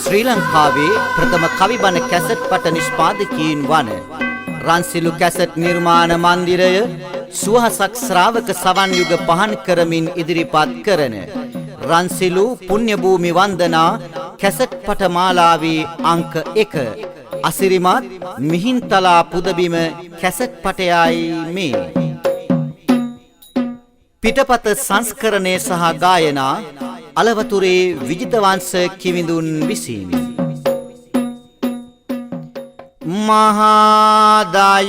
ශ්‍රී ලංකාවේ ප්‍රථම කවි බණ කැසට් පට නිෂ්පාදකීන් වන රන්සිලු කැසට් නිර්මාණ මන්දිරය සුවහසක් ශ්‍රාවක සවන් යුග පහන් කරමින් ඉදිරිපත් කරන රන්සිලු පුණ්‍ය භූමි වන්දනා කැසට් පට මාලාවේ අංක 1 අසිරිමත් මිහින්තලා පුදබිම කැසට් පටයයි මේ. පිටපත සංස්කරණය සහ ගායනා අලවතුරේ විජිතවංශ කිවිඳුන් විසින්. මහාදයෝ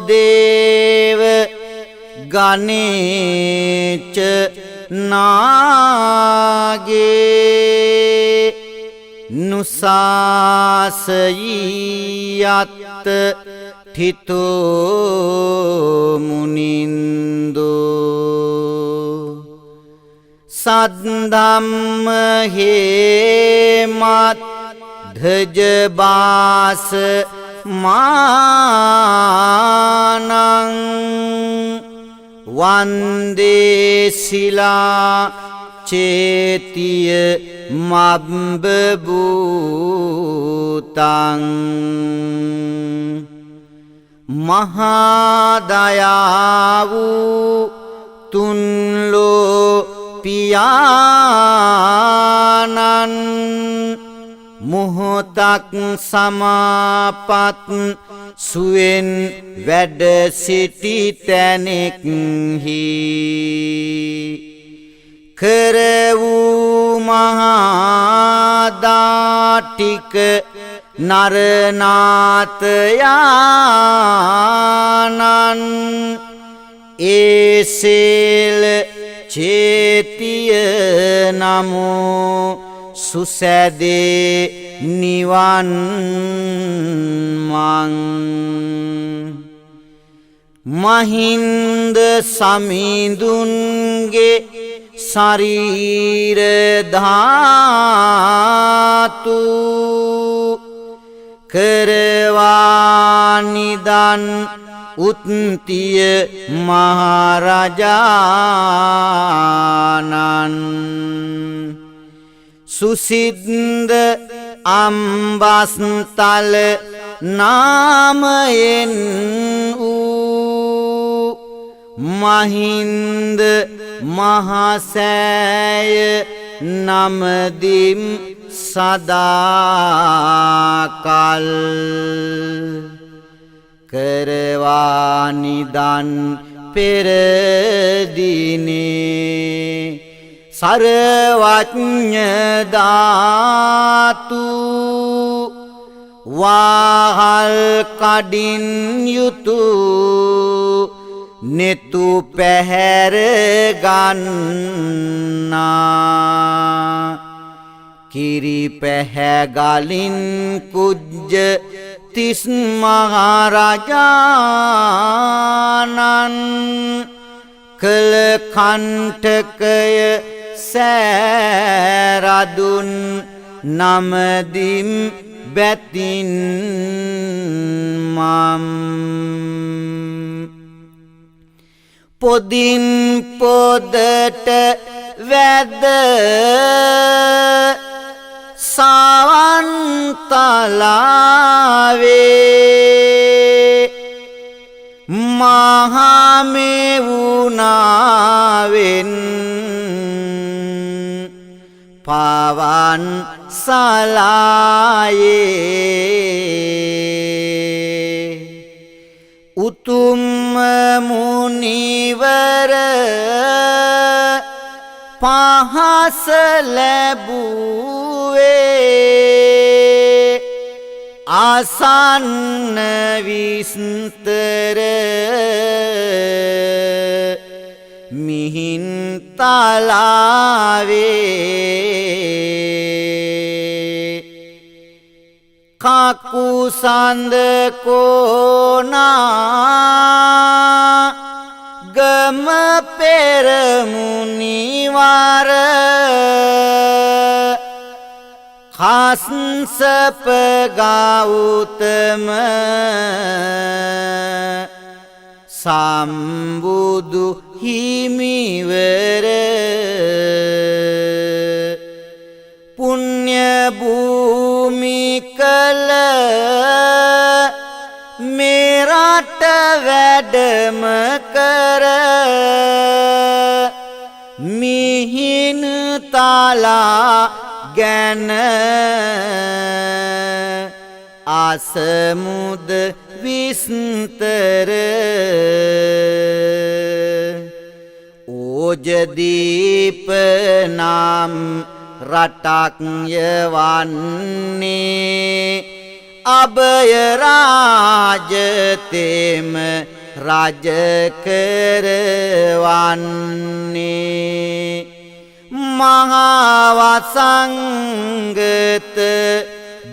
දේව ගණේච නාගේ නුසාසයියත් තිතෝ මුනින්දෝ සද්ධම්ම හේමත් ධජබාස මානං වන්දේ සිලා චේතිය මබ්බභූතං මහාදයා වූ තුන්ලෝ පියානන් මොහොතක් සමාපත් සුවෙන් වැඩ සිටි තැනෙක්හි කර වූ මහාදාටික නරනාතයානන් ඒසේල චේතිය නමෝ සුසැදේ නිවන් මං මහින්ද සමිඳුන්ගේ ශරීර ධාතු කරවා නිදන් උත්තිය මහරජාණන් සුසිද්ද අම්බස්තල නාමයෙන් වූ මහින්ද මහසෑය නමදිම් සදාකල් කරවා නිදන් පෙරදිනේ සරවඥ ධාතු වාහල් කඩින් යුතු නෙතු පැහැර ගන්නා කිරි පැහැගලින් කුජ්ජ තිස් මහරජාණන් කළ කණ්ඨකය සෑරදුන් නමදිම් බැතින් මම් පොදින් පොදට වැද සවන්තලාවේ මහමෙවුනාවෙන් පවන් සලායේ උතුම් මුනිවර පහස ලැබුවේ ආසන්න විස්තර මිහින්තලාවේ කකුසඳ කෝනා ගම පෙරමුනිවර හස්සප ගෞතම සම්බුදු හිමිවර පුණ්‍ය භූමි කළ මේ රට වැඩම කර මිහින් තලා ගැන අසමුද විස්තර ඕජදීප නම් රටක් යවන්නේ අභය රාජතෙම රජ කරවන්නේ මහා වසංගත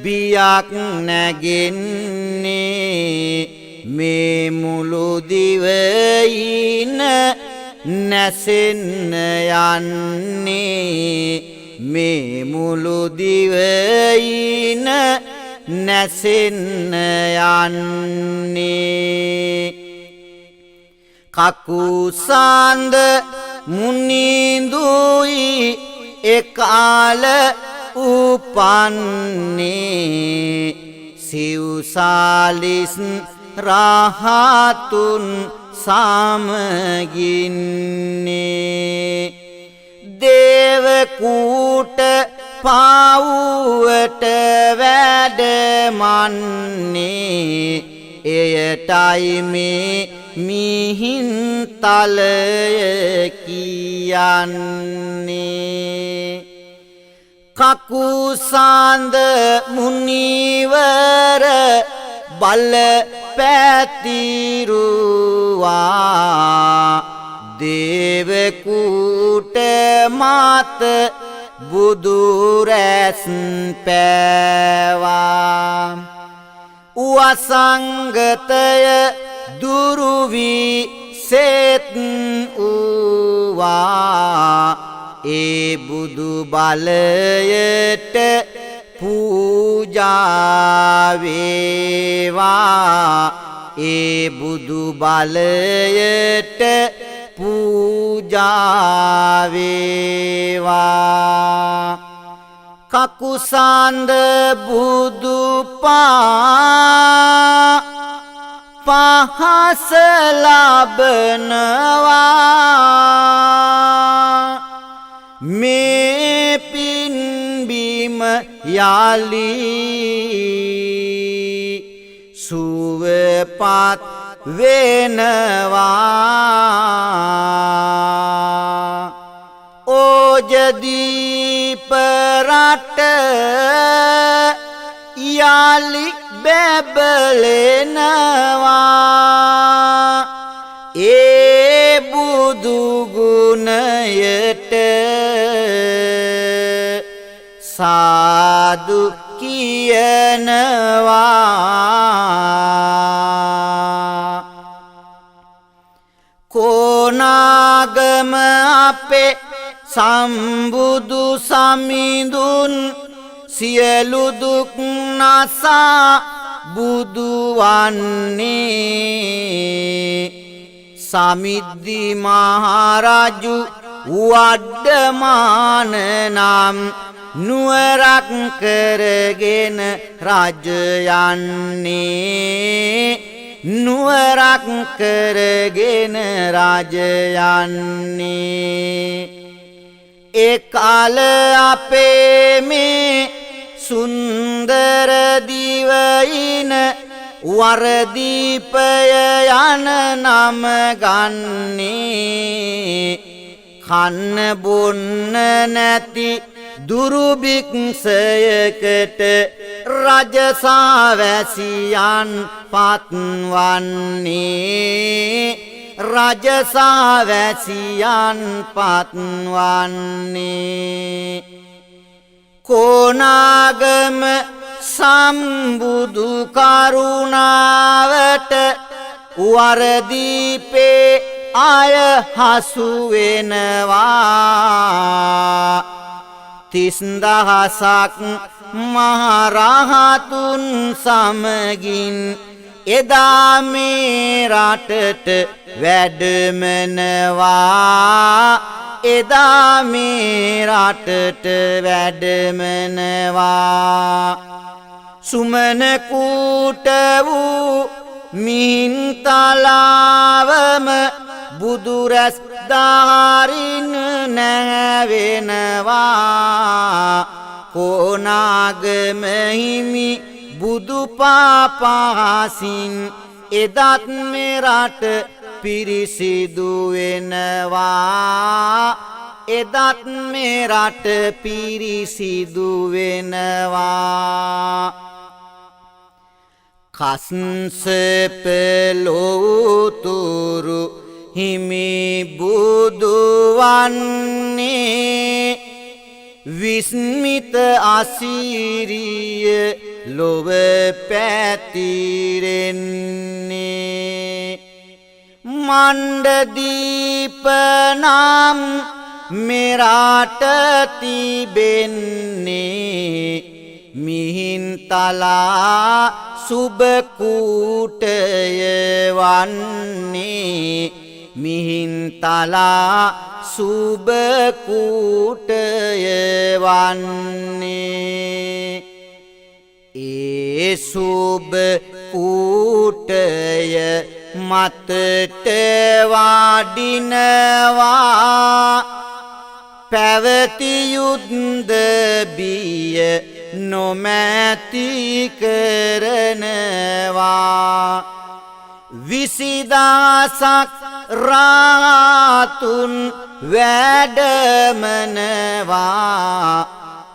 බියක් නැගෙන්නේ මේ මුළු දිවයින නැසෙන්න යන්නේ මේ මුළු දිවයින නැසෙන්න යන්නේ කකුසාන්ද මුනිඳුයි එකාල උපන්නේ සිව්සාලිස් රහතුන් සමගින්නේ දේවකූට පාව්වට වැඩමන්නේ එයටයි මේ මිහින්තලය කියන්නේ කකුසාන්ද මුනිවර බල පැතිරුවා දේවකූට මත බුදුරැස් පෑවා වසංගතය දුරුවී සෙත් වූවා ඒ බුදු බලයට පූජා වේවා ඒ බුදු බලයට පූජා වේවා කකුසාන්ද බුදු පහස ලබනවා මේ පින්බීම යලී සුවපත් වෙනවා ඕජදීප රට යලි බැබලෙනවා ඒ බුදු ගුණයට සාදු කියනවා කොනාගම අපේ සම්බුදු සමිඳුන් සියලු දුක් නසා බුදු වන්නේ සමිද්දි මහරජු වඩ්ඩමාන නම් නුවරක් කරගෙන රජ යන්නේ නුවරක් කරගෙන රජ යන්නේ ඒ කාල අපේ මේ සුන්දර දිවයින වරදීපය යන නම ගන්නේ කන්න බොන්න නැති දුරුභික්ෂයකට රජසාවැසියන් පත්වන්නේ රජසාවැසියන් පත්වන්නේ කොනාගම සම්බුදු කරුණාවට වරදීපේ අය හසු වෙනවා 30000ක් මහරහතුන් සමගින් එදා මේ රටට වැඩමනවා එදා මේ රටට වැඩමනවා සුමන කූට වූ මිහින්තලාවම බුදුරැස් දාරින් නැවෙනවා කොනාගම හිමි බුදු පාපාසින් එදත් මේ රට පිරිසිදු වෙනවා එදත් මේ රට පිරිසිදු වෙනවා කස්සප ලෝතුරු හිමි බුදු වන්නේ විස්මිත අසිරිය ලොව පැතිරෙන්නේ මණ්ඩදීප නම් මෙරට තිබෙන්නේ මිහින්තලා සුබකූටය වන්නේ මිහින්තලා සුබකූටය වන්නේ ඒ සුබකූටය මතට වඩිනවා පැවති යුද්ධ බිය නොමැති කරනවා විසිදාසක් රාතුන් වැඩමනවා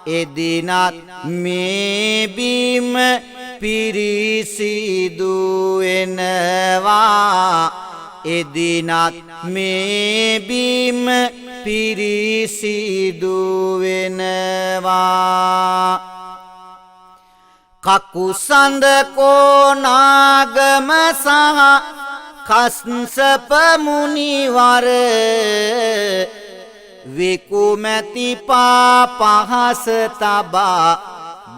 එදිනත් මේ බිම පිරිසිදු වෙනවා එදිනත් මේ බිම පිරිසිදු වෙනවා කකුසඳ කොනාගම සහ කස්සප මුනිවර විකුමැති පාපහස තබා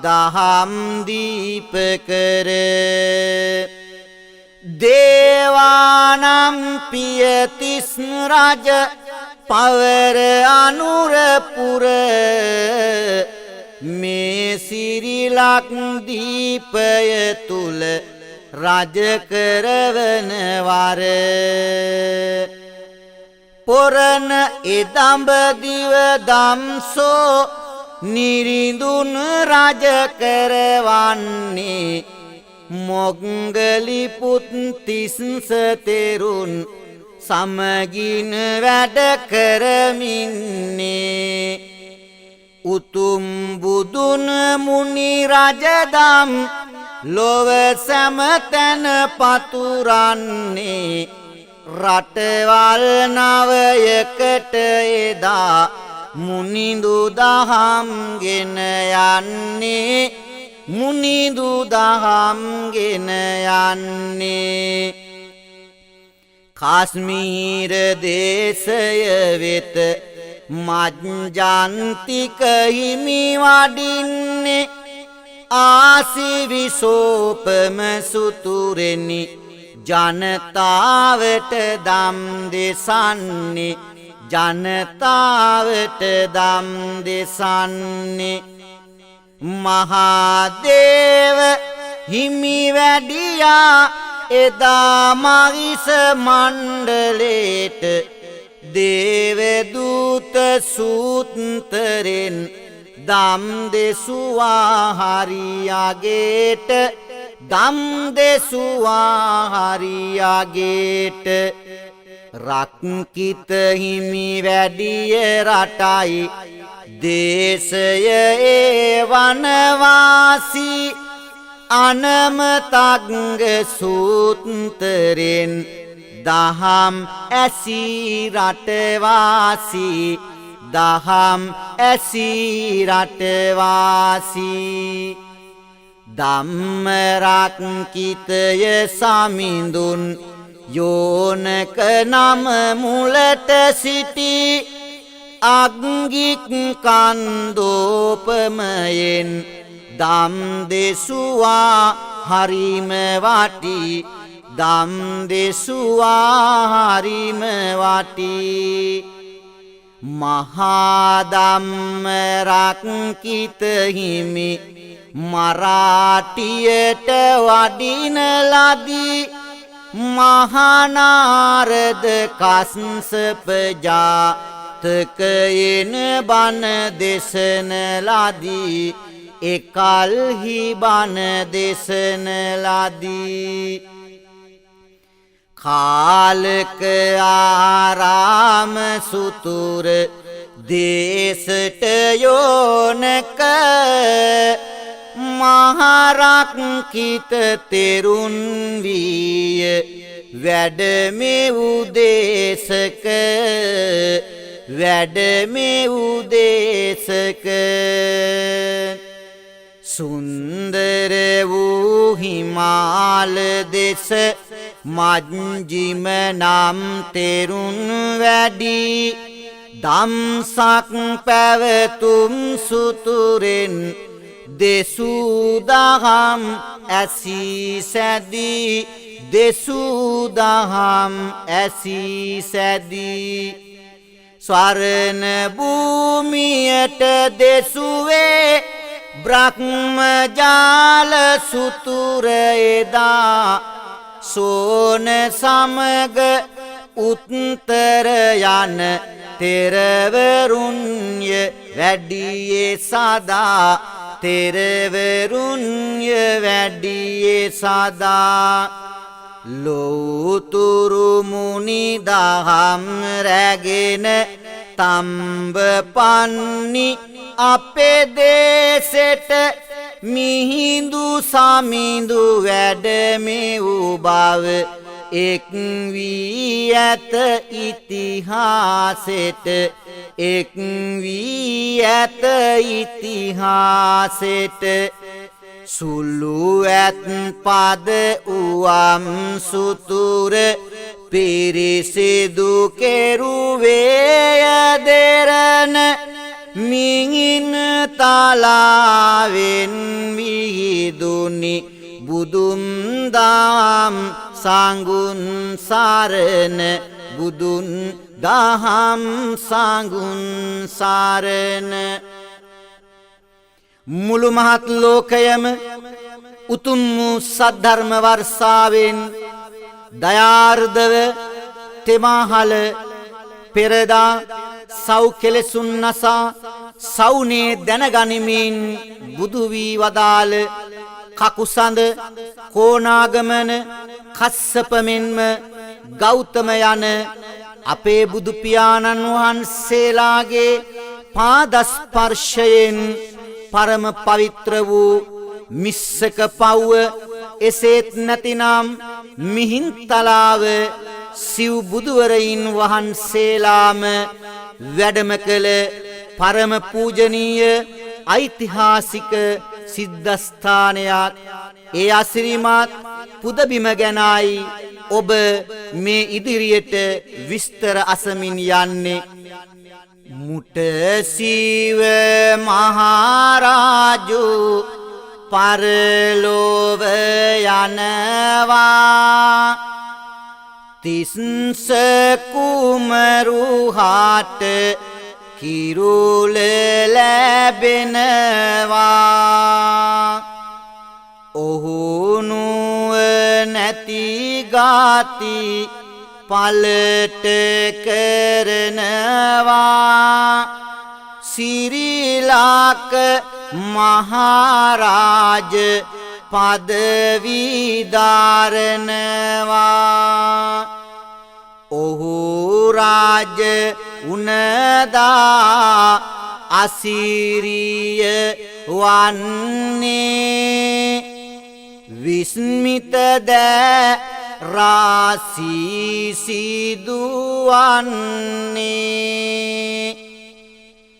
දහම් දීප කර දේවානම් පියතිස් රජ පවර අනුරපුර මේ සිරිලක් දීපය තුල රජ කරවන වර පොරණ එදඹදිව දම්සෝ නිරිඳුන් රජ කරවන්නේ මොග්ගලි පුත් තිස්ස තෙරුන් සමගින් වැඩ කරමින්නේ උතුම් බුදුන් මුනි රජදම් ලොව සැමතැන පතුරන්නේ රටවල් නවයකට එදා මුනිඳු දහම් ගෙන යන්නේ මුනිඳු දහම් ගෙන යන්නේ කාශ්මීර දේශය වෙත මජ්ජන්තික හිමි වඩින්නේ ආසිවිසෝපම සුතුරෙනි ජනතාවට දම් දෙසන්නේ ජනතාවට දම් දෙසන්නේ මහාදේව හිමි වැඩියා එදා මහිස මණ්ඩලේට දේවදූත සූත්තරෙන් දම් දෙසුවා හරියගේට දම් දෙසුවා හරියගේට රක්කිත හිමි වැඩිය රටයි දේශය ඒ වනවාසී අනමතග්ග සූත්තරෙන් දහම් ඇසී රටවාසී දහම් ඇසී රටවාසී ධම්මරක්කිතය සමිඳුන් යෝනක නම මුලට සිටි අග්ගික් කන්දෝපමයෙන් දම් දෙසුවා හරිම වටි දම් දෙසුවා හරිම වටි මහා ධම්ම රක්කිත හිමි මරාටියට වඩින ලදී මහානාරද කස්සප ජාතකයෙන් බණ දෙසන ලදී එකල්හි බණ දෙසන ලදී කාලක ආරාම සුතුර දේශට යෝනක මහරක්කිත තෙරුන් විය වැඩමෙව් දේශක වැඩමෙව් දේශක සුන්දර වූ හිමාල දෙස මජ්ජිම නම් තෙරුන් වැඩි දම්සක් පැවතුම් සුතුරෙන් දෙසූ දහම් ඇසී සැදී දෙසූ දහම් ඇසී සැදී ස්වර්ණ භූමියට දෙසුවේ බ්‍රහ්මජාල සුතුර එදා සෝන සමග උත්තර යන තෙරවරුන්ය වැඩියේ සදා තෙරවරුන්ය වැඩියේ සදා ලෝතුරු මුනි දහම් රැගෙන තම්බ පන්නි අපේ දේශෙට මිහිඳු සමිඳු වැඩමෙව් බව එක් වී ඇත ඉතිහාසෙට එක් වී ඇත ඉතිහාසෙට සුළු ඇත් පද උවම් සුතුර පිරිසිදු කෙරුවේය දෙරණ මිහින් තලාවෙන් විහිදුනි බුදුන් දහම් සංගුන් සරණ බුදුන් දහම් සංගුන් සරණ මුළු මහත් ලෝකයම උතුම් වූ සද්ධර්ම වර්ෂාවෙන් දයාර්දව තෙමාහල පෙරදා සව් කෙලෙසුන් නසා සවුනේ දැනගනිමින් බුදු වී වදාළ කකුසඳ කෝනාගමන කස්සප මෙන්ම ගෞතම යන අපේ බුදු පියාණන් වහන්සේලාගේ පාදස්පර්ශයෙන් පරම පවිත්‍ර වූ මිස්සක පව්ව එසේත් නැතිනම් මිහින්තලාව සිව් බුදුවරයින් වහන්සේලාම වැඩම කළ පරම පූජනීය ඓතිහාසික සිද්ධස්ථානයක් ඒ අසිරිමත් පුදබිම ගැනයි ඔබ මේ ඉදිරියට විස්තර අසමින් යන්නේ මුටසීව මහරජු පරලොව යනවා තිස්ස කුමරුහාට කිරුල ලැබෙනවා ඔහු නුවණැති ගාති පලට කරනවා සිරිලාක මහරජ පදවි ධාරනවා ඔහු රාජ උනදා අසිරිය වන්නේ විස්මිත දෑ රාසී සිදුවන්නේ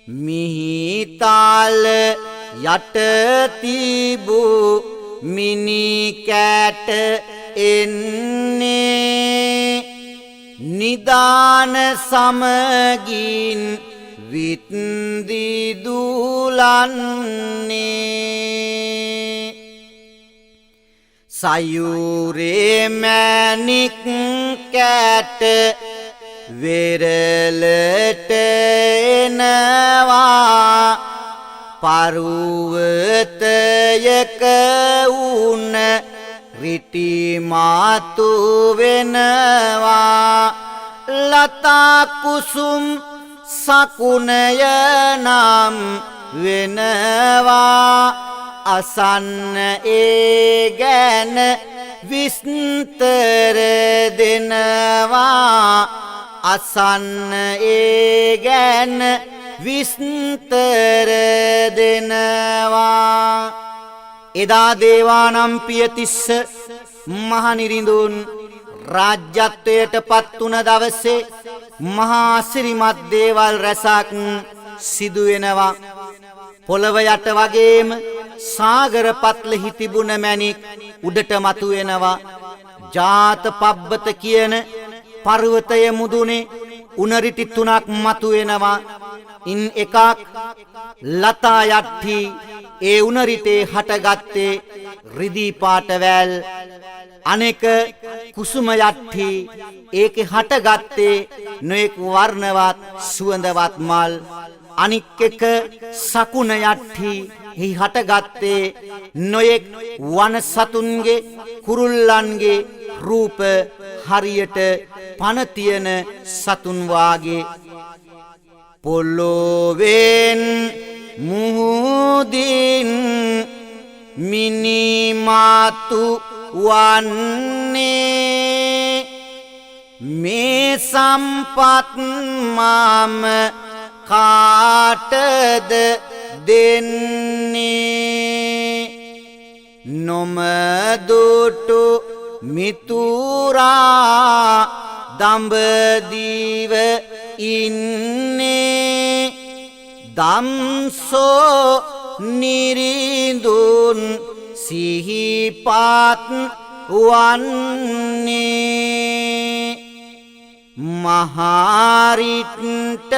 මිහිතාල යට තිබූ මිනි කැට එන්නේ නිදාන සමගින් විත්දි දුලන්නේ සයුරේ මැණික් කැට වෙරළට එනවා පර්වතයක උන රිටි මාතු වෙනවා ලතා කුසුම් සකුණය නම් වෙනවා අසන්න ඒ ගැන විස්තර දෙනවා අසන්න ඒ ගැන විස්තර දෙනවා එදා දේවානම්පියතිස්ස මහනිරිඳුන් රාජ්‍යත්වයට පත් වුණ දවසේ මහා සිරිමත් දේවල් රැසක් සිදු වෙනවා පොළව යට වගේම සාගර පත්ලෙහි තිබුණ මැණික් උඩට මතුවෙනවා ජාත පබ්බත කියන පර්වතය මුදුනේ උණරිටි තුනක් මතුවෙනවා ඉන් එකක් ලතා යට්ටි ඒ උණරිටේ හටගත්තේ රිදී පාට වැල් අනෙක කුසුම යට්ටි ඒකේ හටගත්තේ නොඑක් වර්ණවත් සුවඳවත් මල් අනික් එක සකුණ යට්ටි එහි හටගත්තේ නොයෙක් වන සතුන්ගේ කුරුල්ලන්ගේ රූප හරියට පන තියෙන සතුන් වාගේ පොළොවෙන් මුහුදින් මිනිමාතු වන්නේ මේ සම්පත් මම කාටද දෙන්නේ නොමදුටු මිතුරා දඹදිව ඉන්නේ දම්සෝ නිරිඳුන් සිහිපත් වන්නේ මහරිට්ට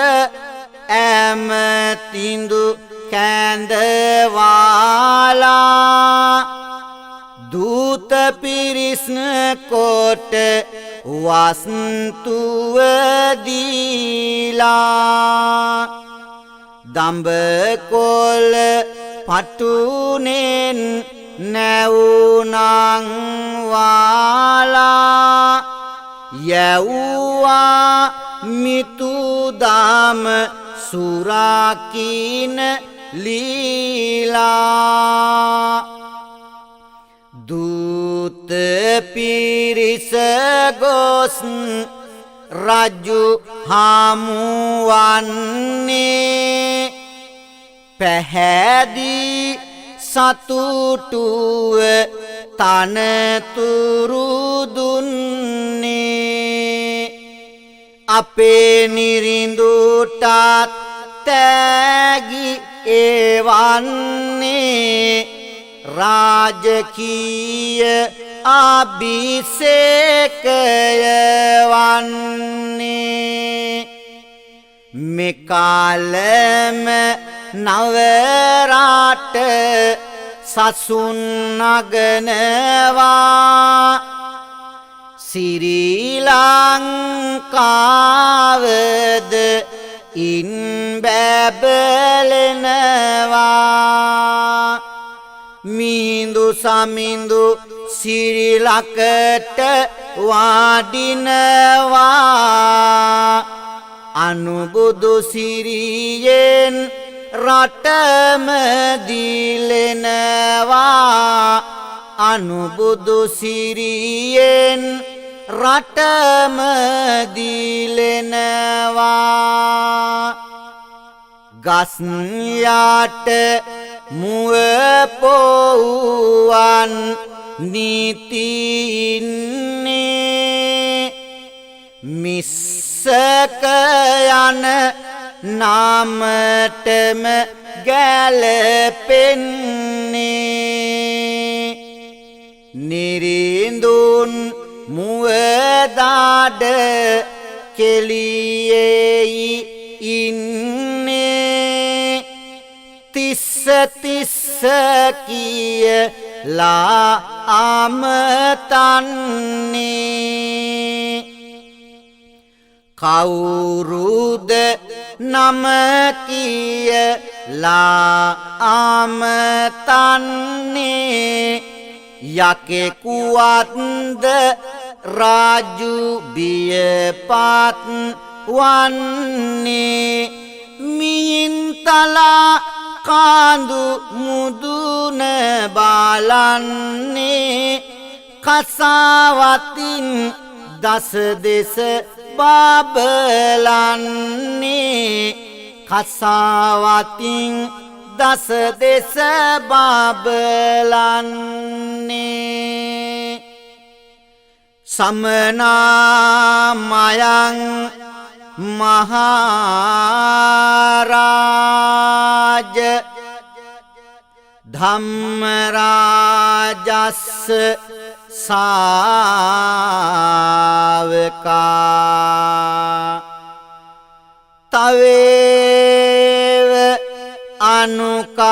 ඇමතිඳු කැඳවාලා දූත පිරිස්න කොට වස්තුව දීලා දඹකොළ පටුනෙන් නැවුනං වාලා යැව්වා මිතුදාම සුරාකින ලීලා දූත පිරිස ගොස් රජු හමුවන්නේ පැහැදී සතුටුව තනතුරු දුන්නේ අපේ නිරිඳුටත් තෑගි එවන්නේ රාජකීය අභිෂේකය වන්නේ මෙකාලම නවරාට සසුන් නගනවා ශ්‍රී ලංකාවද ඉන් බැබලෙනවා මිහිඳු සමිඳු සිරිලකට වඩිනවා අනුබුදු සිරියෙන් රටම දිලෙනවා අනුබුදු සිරියෙන් රටම දිලෙනවා ගස් යට මුව පොව්වන් නීති ඉන්නේ මිස්සක යන නාමටම ගැලපෙන්නේ නිරිඳුන් මුවදාඩ කෙලියෙයි ඉන්නේ තිස්ස තිස්ස කිය ලා අමතන්නේ කවුරුද නම කියලා අමතන්නේ යකෙකුවත්ද රාජු බියපත් වන්නේ මිහින්තලා කාඳු මුදුන බලන්නේ කසාවතින් දස දෙස බබලන්නේ කසාවතින් දස දෙස බබලන්නේ සමනාමයං මහරාජ ධම්මරාජස්ස සාවකා තවේව අනුකම්පාය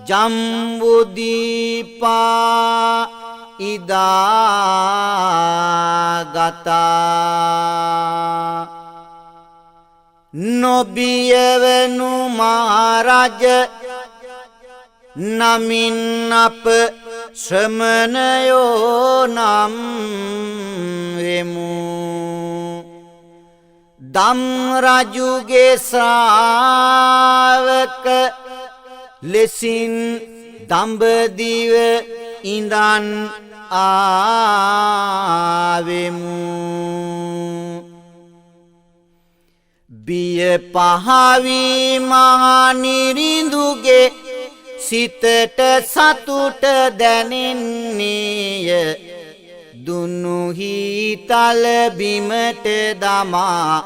ජම්බුදීපා ඉදාගතා නොබියවනු මහරජ නමින් අප ශ්‍රමණයෝ නම් වෙමු දම් රජුගේ ශ්‍රාවක ලෙසින් දඹදිව ඉඳන් ආවෙමු බිය පහවී මහනිරිඳුගේ සිතට සතුට දැනෙන්නේය දුනු හීතල බිමට දමා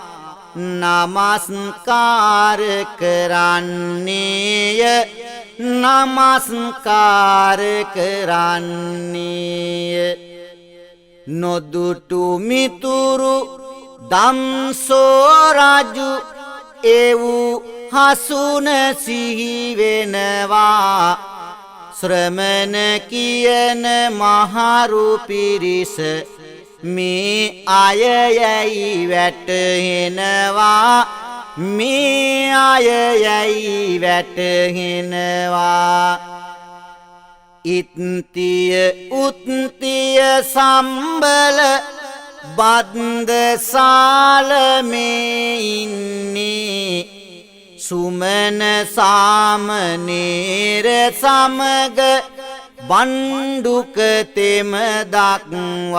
නමස්කාර කරන්නේය නමස්කාර කරන්නේය නොදුටු මිතුරු දම්සෝ රජු එවූ හසුන සිහිවෙනවා ශ්‍රමණ කියන මහරු පිරිස මේ අයයයි වැටහෙනවා මේ අයයයි වැටහෙනවා ඉත්තිය උත්තිය සම්බල බන්ද සාලමේ ඉන්නේ සුමන සාමනීර සමග බණ්ඩුක තෙම දක්වන්නේ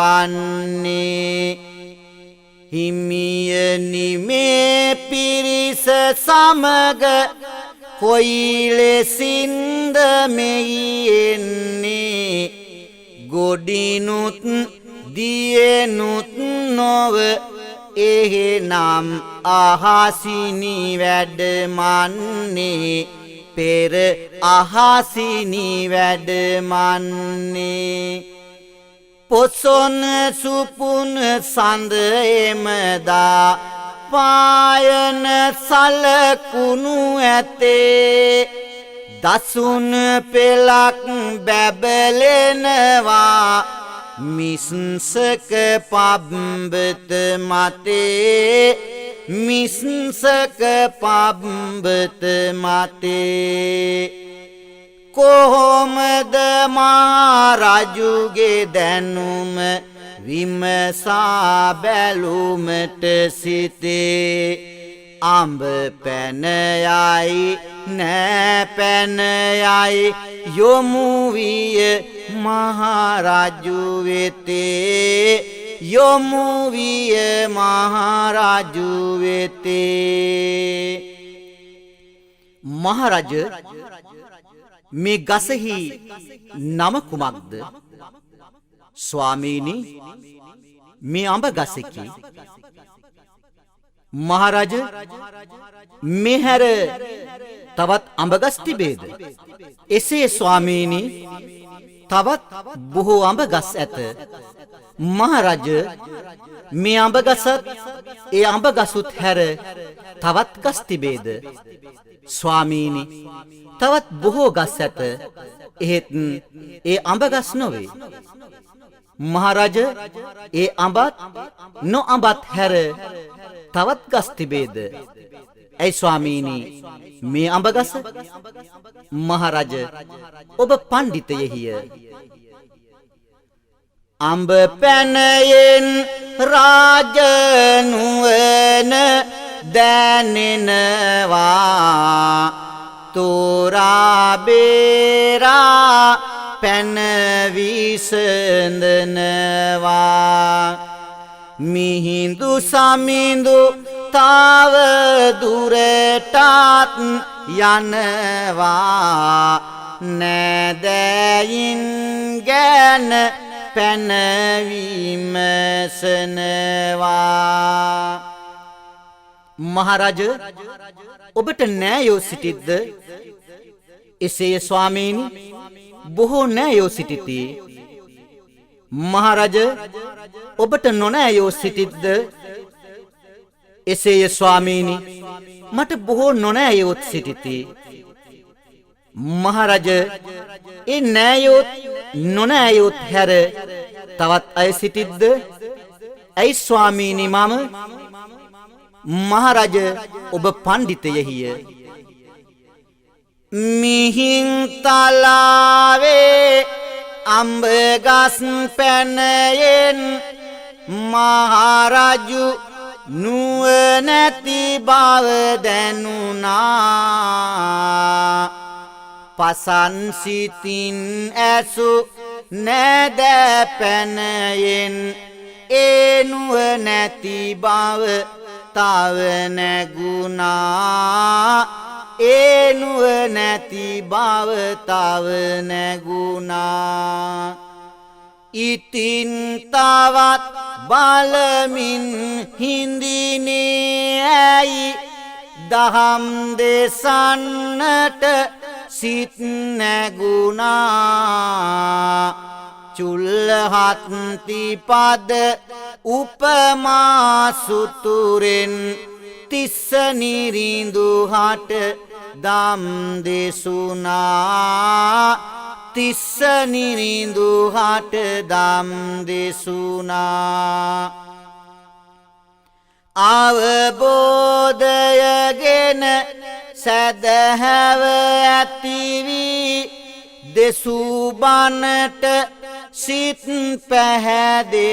හිමියනි මේ පිරිස සමග කොයි ලෙසින්ද මෙහි එන්නේ ගොඩිනුත් දියනුත් නොව එහෙනම් අහසිනි වැඩමන්නේ පෙර අහසිනි වැඩමන්නේ පොසොන සුපුන සඳ එමදා පායන සලකුණු ඇතේ දසුන පෙලක් බැබලෙනවා මිස්සක පබ්බත මතේ මිස්සක පබ්බත මතේ කොහොමද මහරජුගේ දැනුම විමසා බැලුමට සිතේ අඹ පැන යයි නෑ පැන යයි යොමු විය මහරජු වෙතේ යොමු විය මහරජු වෙතේ මහරජ මේ ගසෙහි නම කුමක්ද ස්වාමීනි මේ අඹ ගසකි මහරජ මෙහැර තවත් අඹ ගස් තිබේද එසේ ස්වාමීනි තවත් බොහෝ අඹ ගස් ඇත මහරජ මේ අඹ ගසත් ඒ අඹ ගසුත් හැර තවත් ගස් තිබේද ස්වාමීනි, තවත් බොහෝ ගස් ඇත. එහෙත් ඒ අඹ ගස් නොවේ. මහරජ, ඒ අඹත් නොඅඹත් හැර තවත් ගස් තිබේද? ඇයි ස්වාමීනි, මේ අඹ ගස? මහරජ, ඔබ පණ්ඩිතයෙහිය. අඹ පැනයෙන් රාජ නුවණ දැනෙනවා, තෝරා බේරා පැන විසඳනවා. මිහිඳු සමිඳු තාව දුරටත් යනවා, නැදැයින් ගැන පැන විමසනවා. මහරජ, ඔබට නෑයෝ සිටිද්ද? එසේය ස්වාමීනි, බොහෝ නෑයෝ සිටිති. මහරජ, ඔබට නොනෑයෝ සිටිද්ද? එසේය ස්වාමීනි, මට බොහෝ නොනෑයෝත් සිටිති. මහරජ, ඒ නෑයෝත් නොනෑයෝත් හැර තවත් අය සිටිද්ද? ඇයි ස්වාමීනි මම? මහරජ, ඔබ පණ්ඩිතයෙහිය. මිහින්තලාවේ අඹ ගස් පැනයෙන් මහරජු නුවණැති බව දැනුණා. පසන් සිතින් ඇසු නැද පැනයෙන් ඒ නුවණැති බව තව නැගුණා. ඒ නුවණැති බව තව නැගුණා. ඉතින් තවත් බලමින් හිඳිනේ ඇයි දහම් දෙසන්නට සිත් නැගුණා. චුල්ලහත්තිපද උපමා සුතුරෙන් තිස්ස නිරිඳු හට දම් දෙසුනා. තිස්ස නිරිඳු හට දම් දෙසුනා. අවබෝධයගෙන සැදැහැව ඇතිවී දෙසූ බණට සිත් පැහැදෙන්නේ.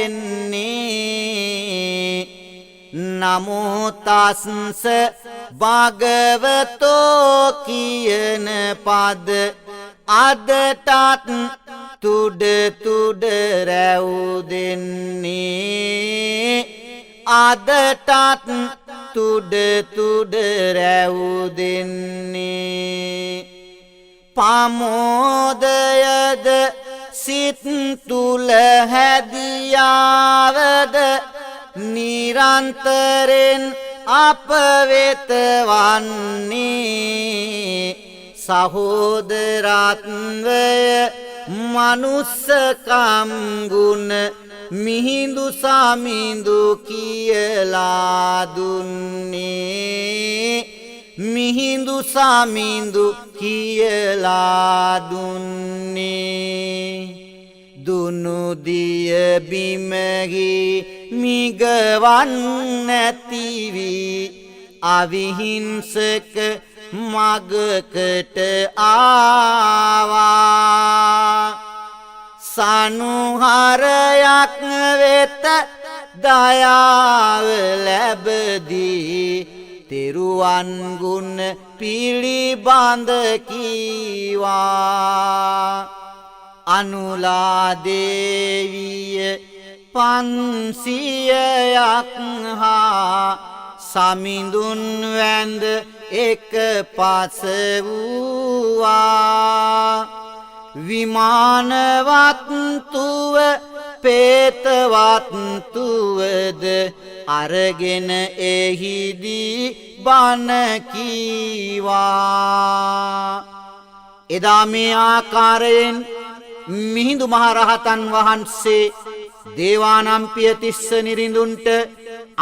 නමෝ තස්ස භගවතෝ කියන පද අදටත් තුඩ තුඩ රැවුදෙන්නේ. අදටත් තුඩ තුඩ රැවුදෙන්නේ. පමෝදයද සිත් තුල හැදියාවද නිරන්තරෙන් අප වෙත වන්නේ. සහෝදරත්වය මනුස්සකම් ගුණ මිහිඳු සමිඳු කියලා දුන්නේ. මිහිඳු සමිඳු කියලා දුන්නේ. දුනුදිය බිමගි මිගවන් නැතිවී අවිහිංසක මගකට ආවා. සනුහරයක් වෙත දයාව ලැබදී තෙරුවන් ගුණ පිළිබඳ කීවා. අනුලා දේවිය 500ක් හා සමිඳුන් වැඳ එක පස වූවා. විමානවත්තුව පේතවත්තුවද අරගෙන එහිදී බණ කීවා. එදා මේ ආකාරයෙන් මිහිඳු මහරහතන් වහන්සේ දේවානම්පිය තිස්ස නිරිඳුන්ට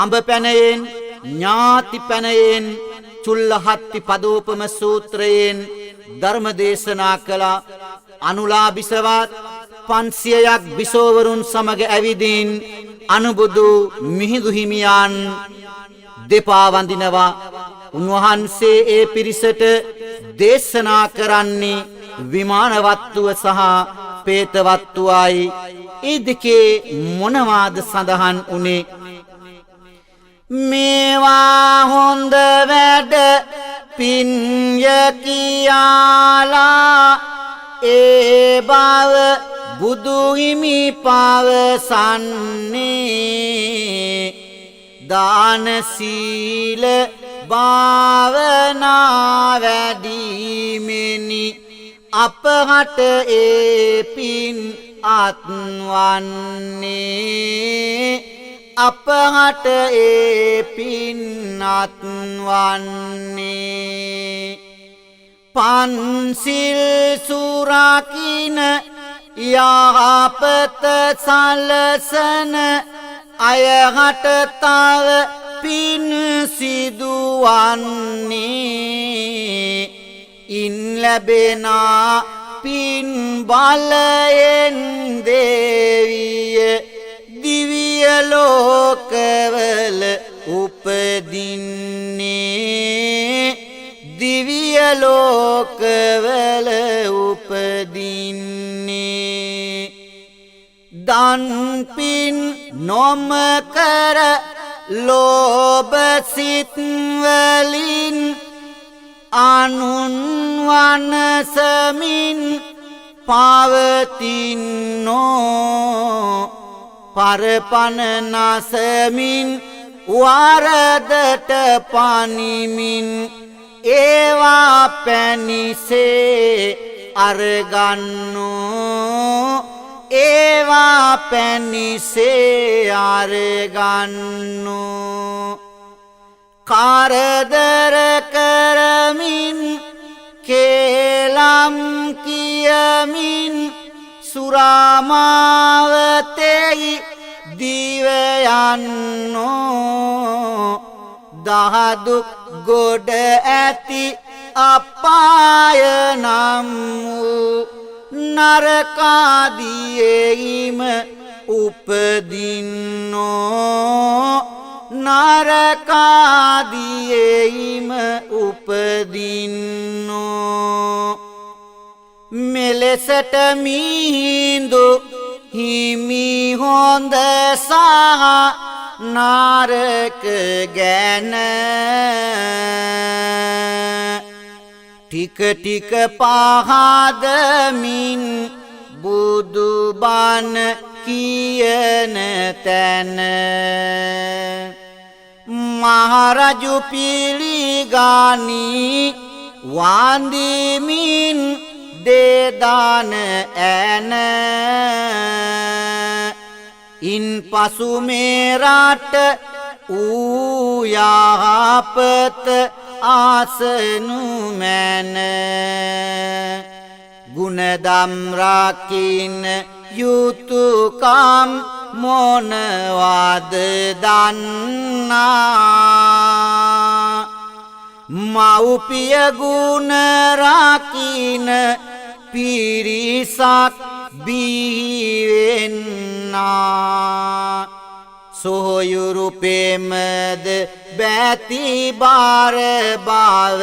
අඹ පැනයෙන් ඥාති පැනයෙන් චුල්ලහත්ති පදෝපම සූත්‍රයෙන් ධර්ම දේශනා කළ අනුලා බිසවත් 500ක් බිසෝවරුන් සමග ඇවිදින් අනුබුදු මිහිඳු හිමියන් දෙපා වඳිනවා. උන්වහන්සේ ඒ පිරිසට දේශනා කරන්නේ විමානවත්තුව සහ පේතවත්තුවයි. ඒ දෙකේ මොනවාද සඳහන් උනේ? මේවා හොඳ වැඩ පින්ය කියාලා ඒ බව බුදු හිමි පවසන්නේ. දාන සීල භාවනා වැඩිමෙනි අපහට ඒ පින් අත්වන්නේ. අපහට ඒ පින් අත්වන්නේ. පන්සිල් සුරකින යහපත සලසන අයහට තව පින් සිදුවන්නේ. ඉන් ලැබෙනා පින් බලයෙන් දේවිය දිවිය ලෝකවල උපදින්නේ. දිවිය ලෝකවල උපදින්නේ. දන් පින් නොමකර ලෝභ සිත් වලින් අනුන් වනසමින් පවතින්නෝ. පරපන නසමින් වරදට පනිමින් ඒවා පැනිසේ අරගන්නෝ. ඒවා පැනිසේ අරගන්නෝ. කරදර කරමින් කේලම් කියමින් සුරාමාවතෙහි දිවයන්නෝ. දහදුක් ගොඩ ඇති අපාය නම් වූ නරකාදියෙහිම උපදින්නෝ. නරකාදියෙහිම උපදින්නෝ. මෙලෙසට මිහිඳු හිමි හොඳ සහ නාරක ගැන ටික ටික පහදමින් බුදුබණ කියන තැන මහරජු පිළිගනී වන්දිමින් දේදාන ඇන. ඉන් පසු මේ රට ඌ යහපත ආසනු මැන. ගුණදම් රකින්න යුතුයකම් මොනවද දන්නා. මව්පිය ගුණ රකින්න පිරිසක් බිහිවෙන්නා. සොහොයුරු පෙමද බැති බාර බව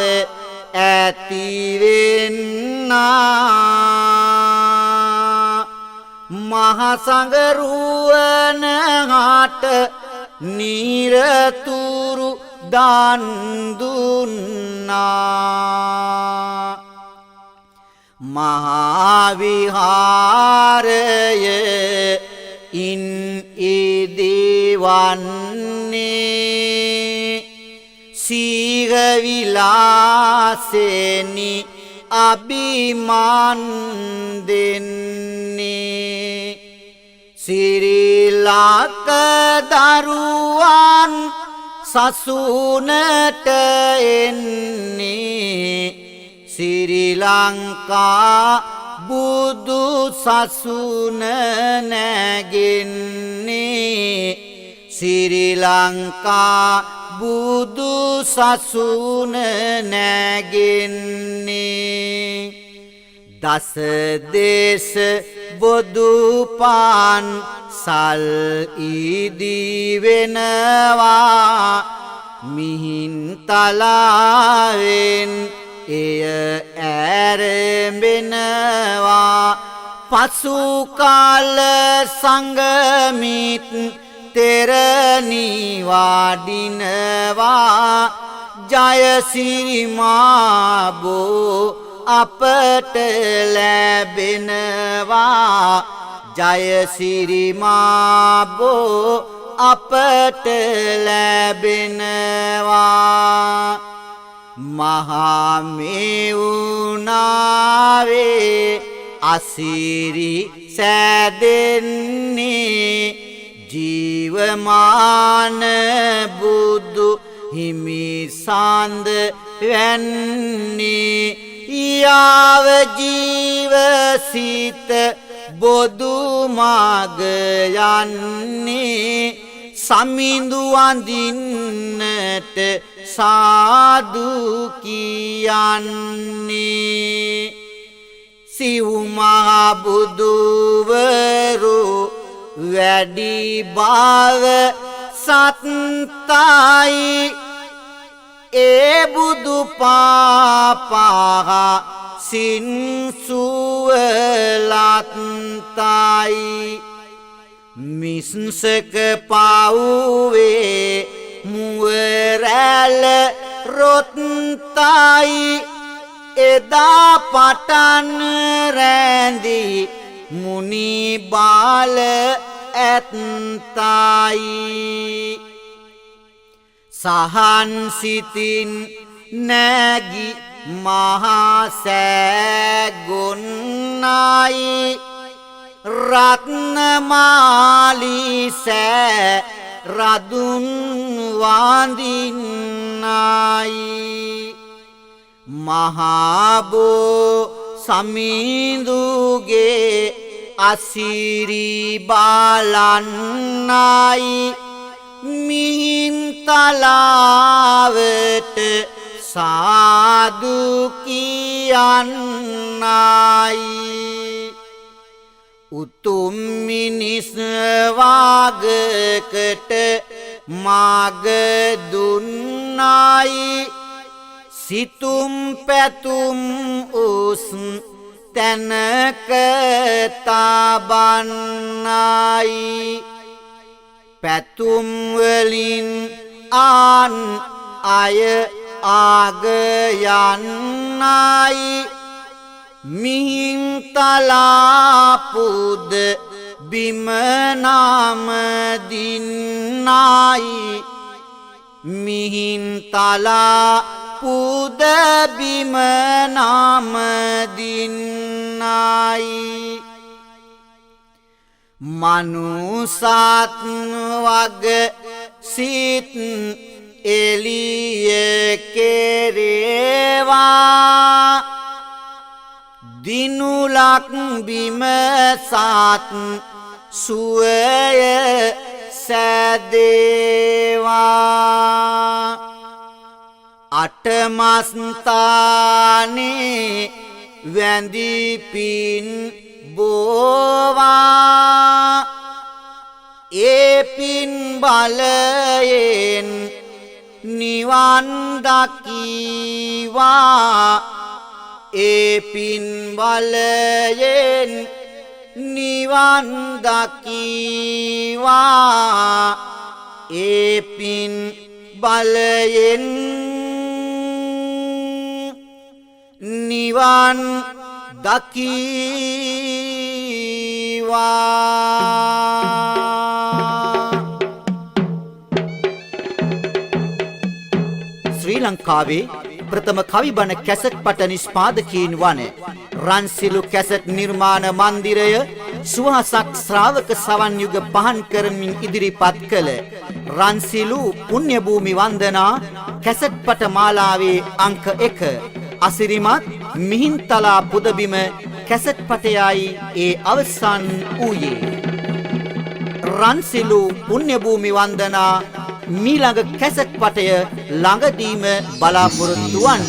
ඇතිවෙන්නා. මහසඟරුවන හට නිරතුරු දන් දුන්නා. මහාවිහාරය ඉන් ඉදිවන්නේ. සීග විලාසෙනි අභිමාන් දෙන්නේ. සිරි ලක දරුවන් සසුනට එන්නේ. සිරි ලංකා බුදු සසුන නැගෙන්නේ. ශ්‍රී ලංකා බුදු සසුන නැගෙන්නේ දස දේශ බොදු පාන් සල් ඉදි වෙනවා මිහින්තලාවෙන් එය ඇරඹෙනවා පසු කාල සංගමිත් තෙරණි වඩිනවා ජයසිරි මාබෝ අපට ලැබෙනවා ජයසිරි මාබෝ අපට ලැබෙනවා මහා මෙවුනාවේ අසිරි සැදෙන්නේ ජීවමාන බුදු හිමි සඳ වැන්නේ යාව ජීවසිත බොදු මග යන්නේ සමිඳු අඳින්නට සාදු කියන්නේ සිව් මහා බුදුවරු වැඩි බව සත්තයි ඒ බුදු පාපා සින්සුවලත්තයි මිස්සක පවුවේ මුවරැල රොත්තයි එදා පටන් රැඳී මුනි බාල ඇත්තයි සහන් සිතින් නැගි මහා සෑගොන්නයි රත්නමාලි සෑ රදුන් වඳින්නයි මහාබෝ සමිඳුගේ අසිරි බලන්නයි මිහින්තලාවට සාදු කියන්නයි උතුම් මිනිස් වාගකට මග දුන්නයි සිතුම් පැතුම් උස් තැනක තබන්නයි පැතුම් වලින් ආන් අය ආග යන්නයි මිහින්තලා පුද බිම නාම දින්නයි මිහින්තලා පුද බිම නාම දින්නයි මනුසත් වග සිත් එළිය කෙරේවා දිනුලක් බිම සත් සුවය සැදේවා අටමස්ථානේ වැඳි පින් බෝවා ඒ පින් බලයෙන් නිවන් දකීවා ඒ පින් බලයෙන් නිවන් දකීවා ඒ පින් බලයෙන් නිවන් දකීවා ශ්‍රී ලංකාවේ ප්‍රථම කවිබන කැසට් පට නිෂ්පාදකීන් වන රන්සිලු කැසට් නිර්මාණ මන්දිරය සුවහසක් ශ්‍රාවක සවන් යුග පහන් කරමින් ඉදිරිපත් කළ රන්සිලු පුණ්‍ය භූමි වන්දනා කැසට් පට මාලාවේ අංක 1 අසිරිමත් මිහින්තලා පුදබිම කැසට් පටයයි ඒ අවසන් වූයේ රන්සිලු පුණ්‍ය භූමි වන්දනා මීළඟ කැසට් පටය ළඟදීම බලාපොරොත්තු වන්න.